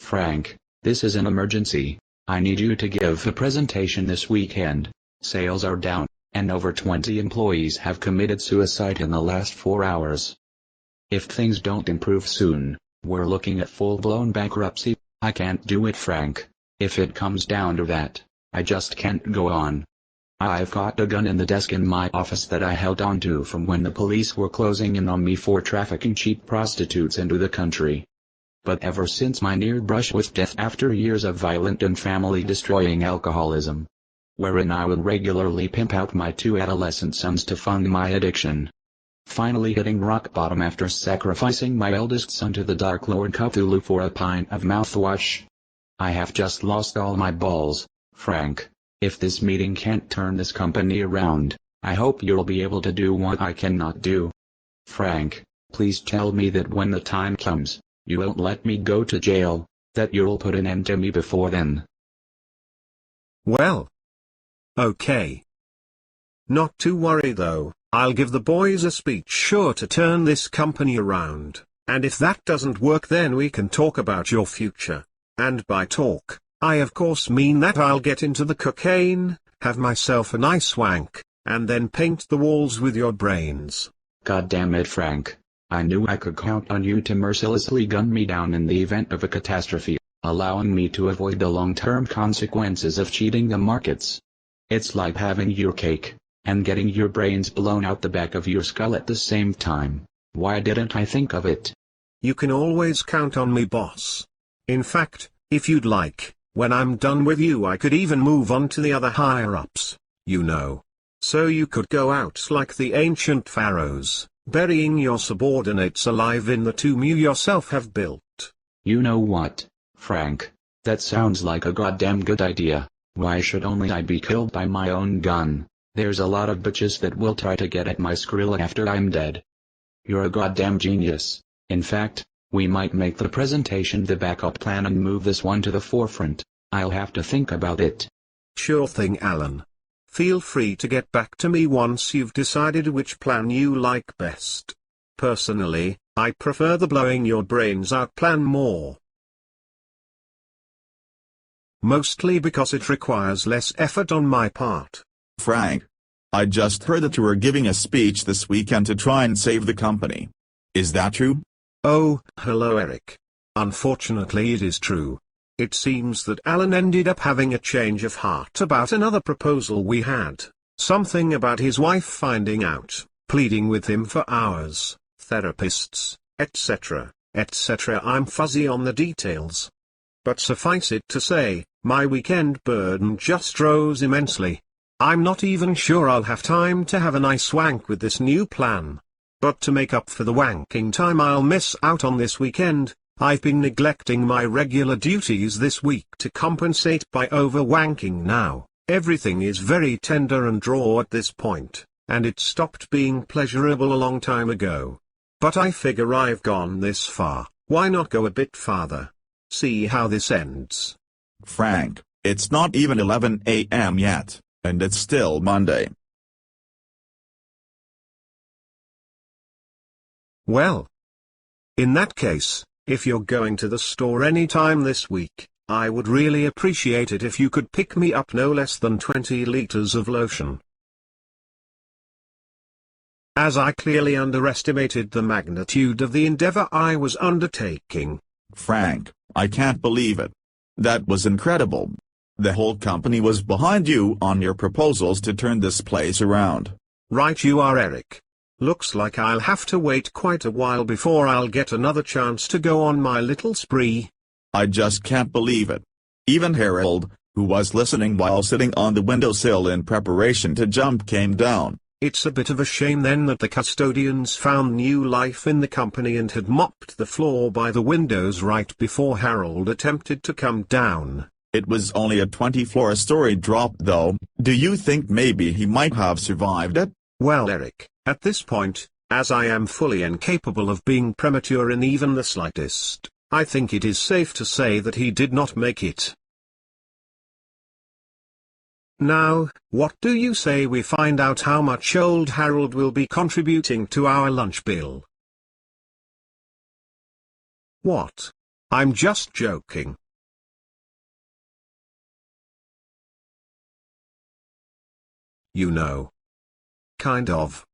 Frank, this is an emergency. I need you to give a presentation this weekend. Sales are down, and over 20 employees have committed suicide in the last 4 hours. If things don't improve soon, we're looking at full-blown bankruptcy. I can't do it, Frank. If it comes down to that, I just can't go on. I've got a gun in the desk in my office that I held onto from when the police were closing in on me for trafficking cheap prostitutes into the country. But ever since my near brush with death after years of violent and family-destroying alcoholism, wherein I would regularly pimp out my 2 adolescent sons to fund my addiction, finally hitting rock bottom after sacrificing my eldest son to the Dark Lord Cthulhu for a pint of mouthwash, I have just lost all my balls, Frank. If this meeting can't turn this company around, I hope you'll be able to do what I cannot do. Frank, please tell me that when the time comes, you won't let me go to jail, that you'll put an end to me before then. Well. Okay. Not to worry though, I'll give the boys a speech sure to turn this company around, and if that doesn't work then we can talk about your future. And by talk, I of course mean that I'll get into the cocaine, have myself a nice wank, and then paint the walls with your brains. God damn it, Frank. I knew I could count on you to mercilessly gun me down in the event of a catastrophe, allowing me to avoid the long-term consequences of cheating the markets. It's like having your cake, and getting your brains blown out the back of your skull at the same time. Why didn't I think of it? You can always count on me, boss. In fact, if you'd like, when I'm done with you I could even move on to the other higher-ups, you know. So you could go out like the ancient pharaohs, burying your subordinates alive in the tomb you yourself have built. You know what, Frank? That sounds like a goddamn good idea. Why should only I be killed by my own gun? There's a lot of bitches that will try to get at my skrill after I'm dead. You're a goddamn genius. In fact, we might make the presentation the backup plan and move this one to the forefront. I'll have to think about it. Sure thing, Alan. Feel free to get back to me once you've decided which plan you like best. Personally, I prefer the blowing your brains out plan more. Mostly because it requires less effort on my part. Frank, I just heard that you were giving a speech this weekend to try and save the company. Is that true? Oh, hello Eric. Unfortunately it is true. It seems that Alan ended up having a change of heart about another proposal we had. Something about his wife finding out, pleading with him for hours, therapists, etc., etc. I'm fuzzy on the details. But suffice it to say, my weekend burden just rose immensely. I'm not even sure I'll have time to have a nice wank with this new plan. But to make up for the wanking time I'll miss out on this weekend, I've been neglecting my regular duties this week to compensate by over-wanking now. Everything is very tender and raw at this point, and it stopped being pleasurable a long time ago. But I figure I've gone this far, why not go a bit farther? See how this ends. Frank, it's not even 11 a.m. yet, and it's still Monday. Well, in that case, if you're going to the store anytime this week, I would really appreciate it if you could pick me up no less than 20 liters of lotion. As I clearly underestimated the magnitude of the endeavor I was undertaking. Frank, I can't believe it. That was incredible. The whole company was behind you on your proposals to turn this place around. Right you are, Eric. Looks like I'll have to wait quite a while before I'll get another chance to go on my little spree. I just can't believe it. Even Harold, who was listening while sitting on the windowsill in preparation to jump, came down. It's a bit of a shame then that the custodians found new life in the company and had mopped the floor by the windows right before Harold attempted to come down. It was only a 20-floor-story drop though. Do you think maybe he might have survived it? Well, Eric, at this point, as I am fully incapable of being premature in even the slightest, I think it is safe to say that he did not make it. Now, what do you say we find out how much old Harold will be contributing to our lunch bill? What? I'm just joking. You know. Kind of.